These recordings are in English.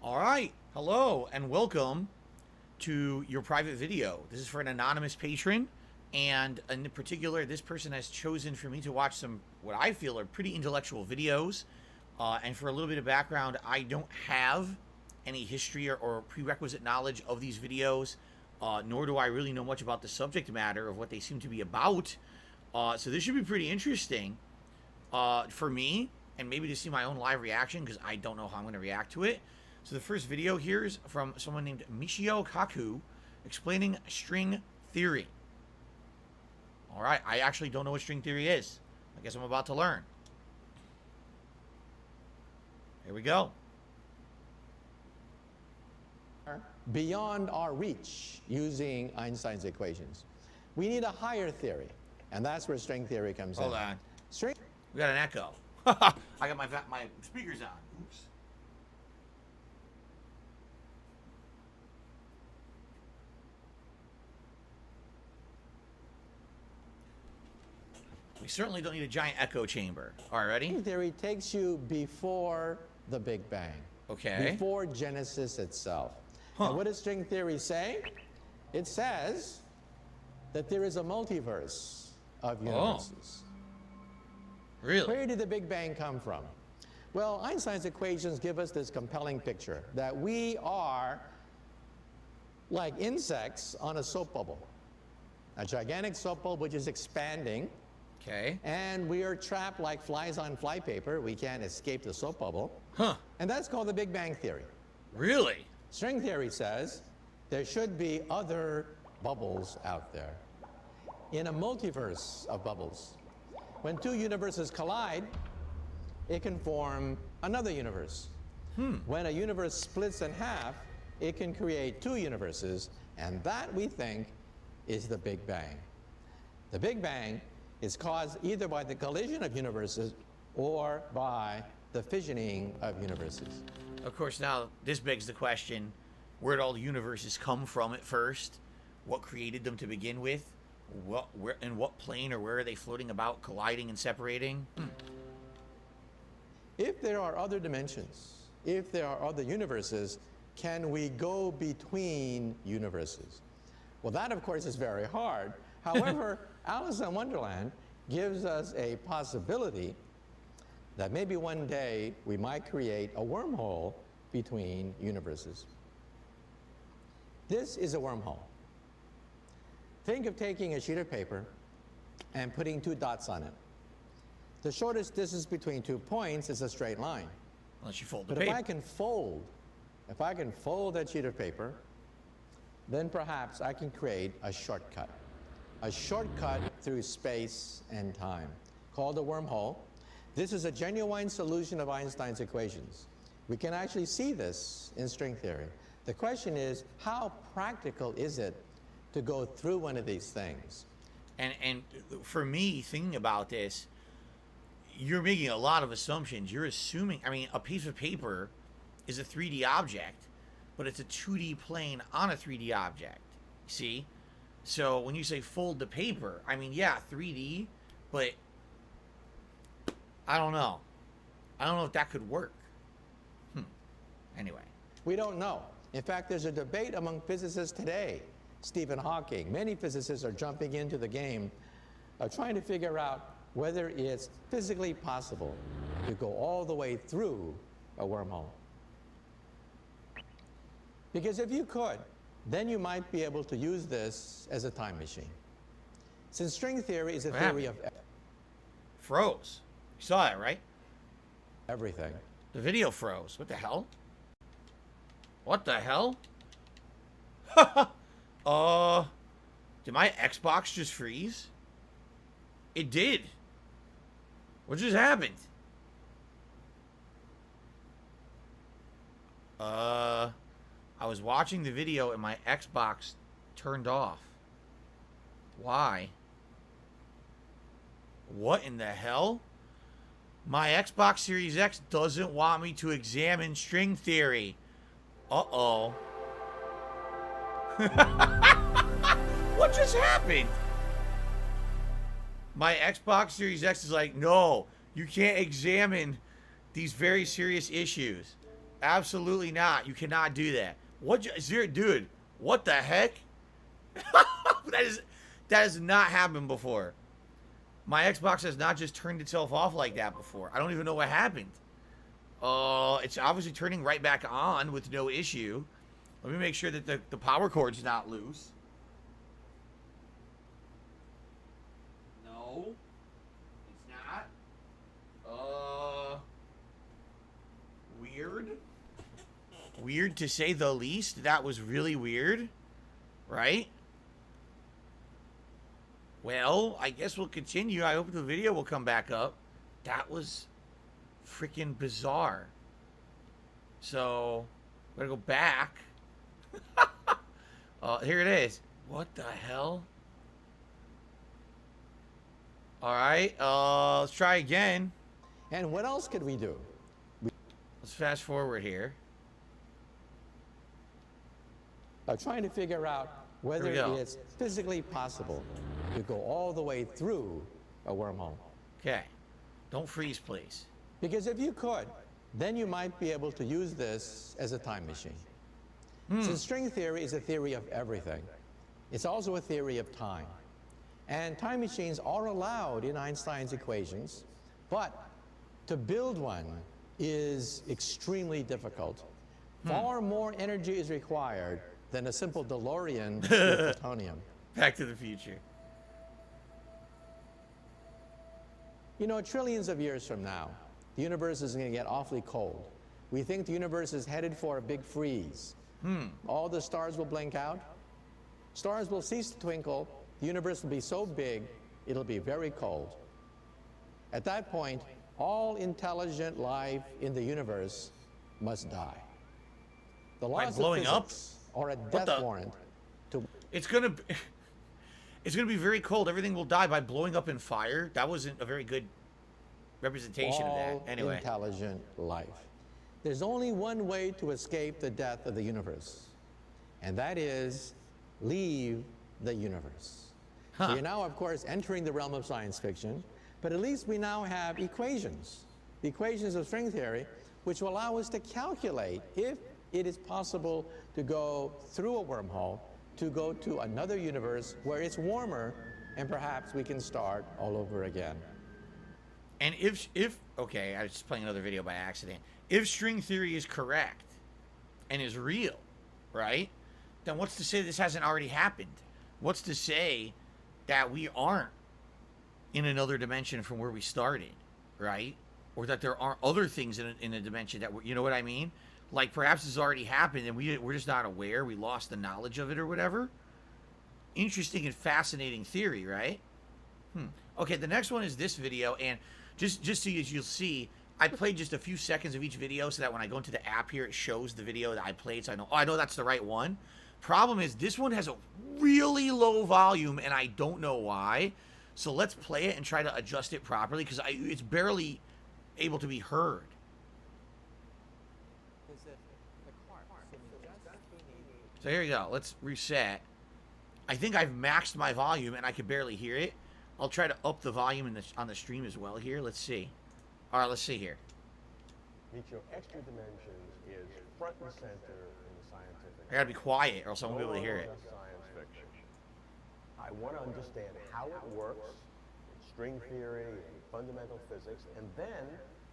All right. Hello and welcome to your private video. This is for an anonymous patron, and in particular, this person has chosen for me to watch some what I feel are pretty intellectual videos. And for a little bit of background, I don't have any history or prerequisite knowledge of these videos, nor do I really know much about the subject matter of what they seem to be about. So this should be pretty interesting for me, and maybe to see my own live reaction, because I don't know how I'm going to react to it. So the first video here is from someone named Michio Kaku explaining string theory. All right, I actually don't know what string theory is. I guess I'm about to learn. Here we go. Beyond our reach using Einstein's equations. We need a higher theory, and that's where string theory comes in. Hold on. String. We got an echo. I got my speakers on. Oops. We certainly don't need a giant echo chamber. All right, ready? String theory takes you before the Big Bang. Okay. Before Genesis itself. Huh. And what does string theory say? It says that there is a multiverse of universes. Really? Where did the Big Bang come from? Well, Einstein's equations give us this compelling picture that we are like insects on a soap bubble. A gigantic soap bubble which is expanding. Okay. And we are trapped like flies on flypaper. We can't escape the soap bubble. Huh. And that's called the Big Bang theory. Really? String theory says there should be other bubbles out there in a multiverse of bubbles. When two universes collide, it can form another universe. When a universe splits in half, it can create two universes, and that, we think, is the Big Bang. The Big Bang is caused either by the collision of universes or by the fissioning of universes. Of course, now this begs the question, where did all the universes come from at first? What created them to begin with? In what plane or where are they floating about, colliding and separating? If there are other dimensions, if there are other universes, can we go between universes? Well, that, of course, is very hard. However, Alice in Wonderland gives us a possibility that maybe one day we might create a wormhole between universes. This is a wormhole. Think of taking a sheet of paper and putting two dots on it. The shortest distance between 2 points is a straight line. Unless you fold the But paper. if I can fold that sheet of paper, then perhaps I can create a shortcut through space and time, called a wormhole. This is a genuine solution of Einstein's equations. We can actually see this in string theory. The question is, how practical is it to go through one of these things? And for me, thinking about this, you're making a lot of assumptions. You're assuming, I mean, a piece of paper is a 3D object, but it's a 2D plane on a 3D object. See? So when you say fold the paper, I mean, yeah, 3D, but I don't know. I don't know if that could work. Anyway. We don't know. In fact, there's a debate among physicists today. Stephen Hawking, many physicists are jumping into the game of trying to figure out whether it's physically possible to go all the way through a wormhole. Because if you could, then you might be able to use this as a time machine. Since string theory is a theory of froze. You saw that, right? everything. The video froze. What the hell? What the hell? Did my Xbox just freeze? It did. What just happened? I was watching the video and my Xbox turned off. Why? What in the hell? My Xbox Series X doesn't want me to examine string theory. Uh-oh. What just happened? My Xbox Series X is like, no, you can't examine these very serious issues. Absolutely not. You cannot do that. What, dude? What the heck? That has not happened before. My Xbox has not just turned itself off like that before. I don't even know what happened. It's obviously turning right back on with no issue. Let me make sure that the power cord's not loose. No, it's not. Weird. Weird to say the least. That was really weird, right? Well, I guess we'll continue. I hope the video will come back up. That was freaking bizarre. So, I'm gonna go back. Here it is. What the hell? All right, let's try again. And what else could we do? Let's fast forward here. Trying to figure out whether it's physically possible to go all the way through a wormhole. Okay. Don't freeze, please. Because if you could, then you might be able to use this as a time machine. Since string theory is a theory of everything, it's also a theory of time. And time machines are allowed in Einstein's equations, but to build one is extremely difficult. Far more energy is required than a simple DeLorean with plutonium. Back to the Future. You know, trillions of years from now, the universe is going to get awfully cold. We think the universe is headed for a big freeze. All the stars will blink out. Stars will cease to twinkle. The universe will be so big, it'll be very cold. At that point, all intelligent life in the universe must die. The laws of physics are a death warrant to... It's gonna be very cold. Everything will die by blowing up in fire. That wasn't a very good representation of that. Anyway. Intelligent life. There's only one way to escape the death of the universe, and that is leave the universe. So you're now, of course, entering the realm of science fiction, but at least we now have equations, the equations of string theory, which will allow us to calculate if it is possible to go through a wormhole, to go to another universe where it's warmer, and perhaps we can start all over again. And if okay, I was just playing another video by accident. If string theory is correct and is real, right? Then what's to say this hasn't already happened? What's to say that we aren't in another dimension from where we started, right? Or that there aren't other things in a dimension that you know what I mean? Like perhaps this already happened and we're just not aware. We lost the knowledge of it or whatever. Interesting and fascinating theory, right? Okay, the next one is this video, and just so you'll see, I played just a few seconds of each video so that when I go into the app here, it shows the video that I played, so I know that's the right one. Problem is, this one has a really low volume, and I don't know why. So let's play it and try to adjust it properly, because it's barely able to be heard. So here we go. Let's reset. I think I've maxed my volume, and I can barely hear it. I'll try to up the volume on the stream as well here. Let's see. All right, let's see here. Your extra dimensions is front and center in the scientific. I gotta be quiet, or else I won't be able to hear it. Science fiction. I want to understand how it works, string theory, and fundamental physics, and then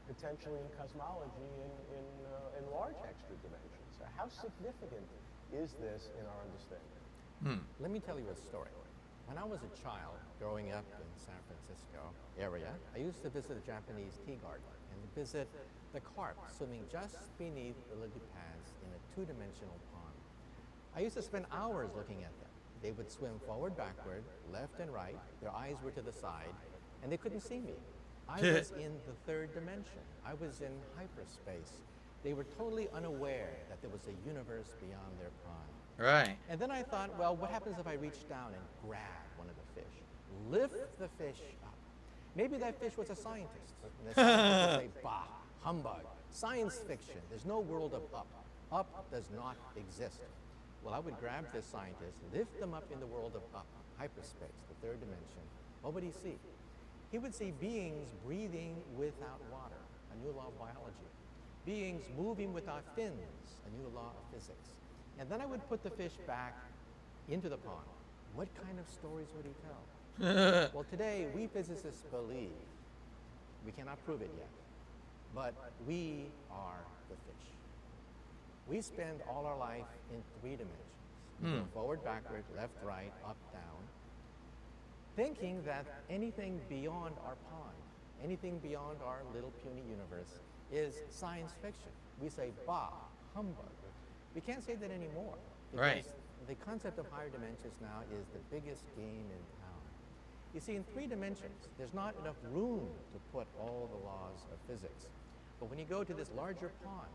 potentially in cosmology in large extra dimensions. How significant is this in our understanding? Let me tell you a story. When I was a child growing up in San Francisco area, I used to visit a Japanese tea garden and visit the carp swimming just beneath the lily pads in a two-dimensional pond. I used to spend hours looking at them. They would swim forward, backward, left and right. Their eyes were to the side, and they couldn't see me. I was in the third dimension. I was in hyperspace. They were totally unaware that there was a universe beyond their pond. Right. And then I thought, well, what happens if I reach down and grab one of the fish? Lift the fish up. Maybe that fish was a scientist. And the scientist would say, bah, humbug, science fiction. There's no world of up. Up does not exist. Well, I would grab this scientist, lift them up in the world of up, hyperspace, the third dimension. What would he see? He would see beings breathing without water, a new law of biology. beings moving without fins, a new law of physics. And then I would put the fish back into the pond. What kind of stories would he tell? Well, today, we physicists believe, we cannot prove it yet, but we are the fish. We spend all our life in 3 dimensions. We go forward, backward, left, right, up, down, thinking that anything beyond our pond, anything beyond our little puny universe is science fiction. We say, bah, humbug. We can't say that anymore. Right. The concept of higher dimensions now is the biggest game in town. You see, in 3 dimensions, there's not enough room to put all the laws of physics. But when you go to this larger pond,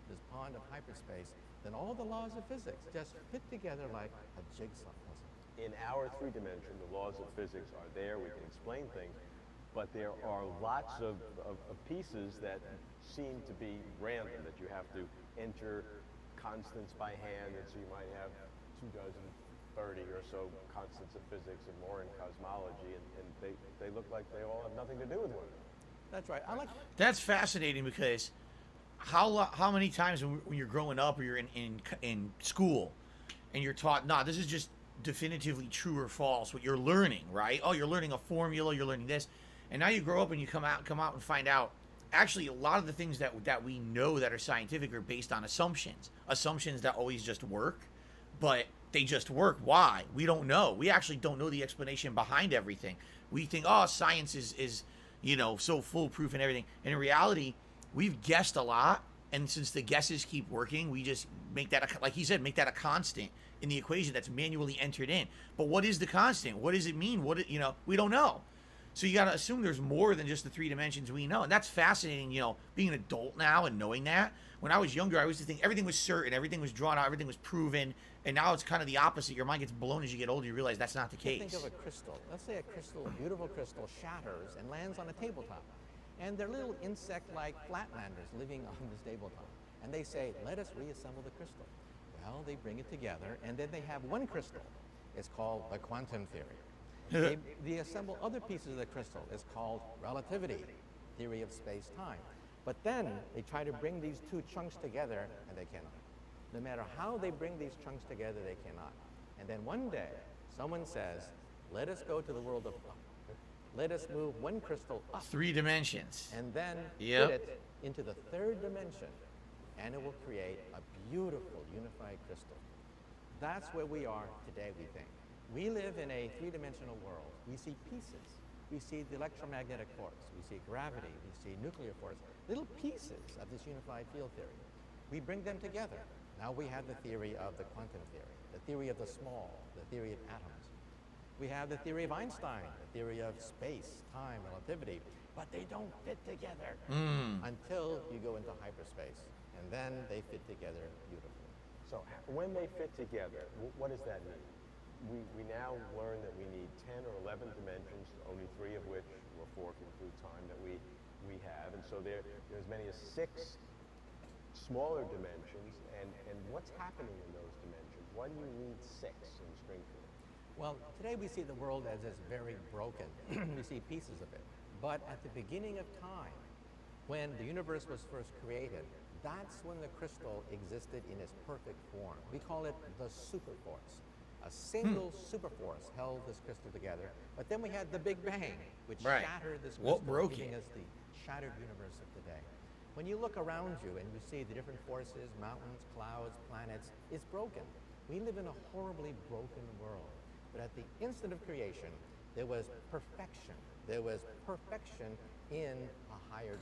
this pond of hyperspace, then all the laws of physics just fit together like a jigsaw puzzle. In our 3 dimension, the laws of physics are there. We can explain things, but there are lots of pieces that seem to be random, that you have to enter constants by hand, and so you might have 30 or so constants of physics and more in cosmology, and they look like they all have nothing to do with one another. That's right. That's fascinating because how many times when you're growing up or you're in school and you're taught, nah, this is just definitively true or false, what you're learning, right? Oh, you're learning a formula, you're learning this. And now you grow up and you come out and find out, actually, a lot of the things that we know that are scientific are based on assumptions that always just work, but they just work. Why? We don't know. We actually don't know the explanation behind everything. We think, oh, science is so foolproof and everything. And in reality, we've guessed a lot, and since the guesses keep working, we just make that, like he said, make that a constant in the equation that's manually entered in. But what is the constant? What does it mean? We don't know. So you got to assume there's more than just the 3 dimensions we know. And that's fascinating, being an adult now and knowing that. When I was younger, I used to think everything was certain, everything was drawn out, everything was proven. And now it's kind of the opposite. Your mind gets blown as you get older. You realize that's not the case. Think of a crystal. Let's say a crystal, a beautiful crystal, shatters and lands on a tabletop. And they're little insect-like flatlanders living on this tabletop. And they say, let us reassemble the crystal. Well, they bring it together, and then they have one crystal. It's called the quantum theory. They assemble other pieces of the crystal. It's called relativity, theory of space-time. But then they try to bring these 2 chunks together, and they cannot. No matter how they bring these chunks together, they cannot. And then one day, someone says, let us go to the world of up. Let us move one crystal up. 3 dimensions. And then put it into the 3rd dimension, and it will create a beautiful unified crystal. That's where we are today, we think. We live in a 3-dimensional world. We see pieces. We see the electromagnetic force. We see gravity. We see nuclear force. Little pieces of this unified field theory. We bring them together. Now we have the theory of the quantum theory, the theory of the small, the theory of atoms. We have the theory of Einstein, the theory of space, time, relativity, but they don't fit together until you go into hyperspace, and then they fit together beautifully. So when they fit together, what does that mean? We now learn that we need 10 or 11 dimensions, only 3 of which, or 4 can include time, that we have. And so there's as many as 6 smaller dimensions. And what's happening in those dimensions? Why do you need 6 in string theory? Well, today we see the world as very broken. We see pieces of it. But at the beginning of time, when the universe was first created, that's when the crystal existed in its perfect form. We call it the superforce. A single superforce held this crystal together, but then we had the Big Bang, which shattered this crystal, giving us the shattered universe of today. When you look around you and you see the different forces, mountains, clouds, planets, it's broken. We live in a horribly broken world. But at the instant of creation, there was perfection. There was perfection in a higher dimension.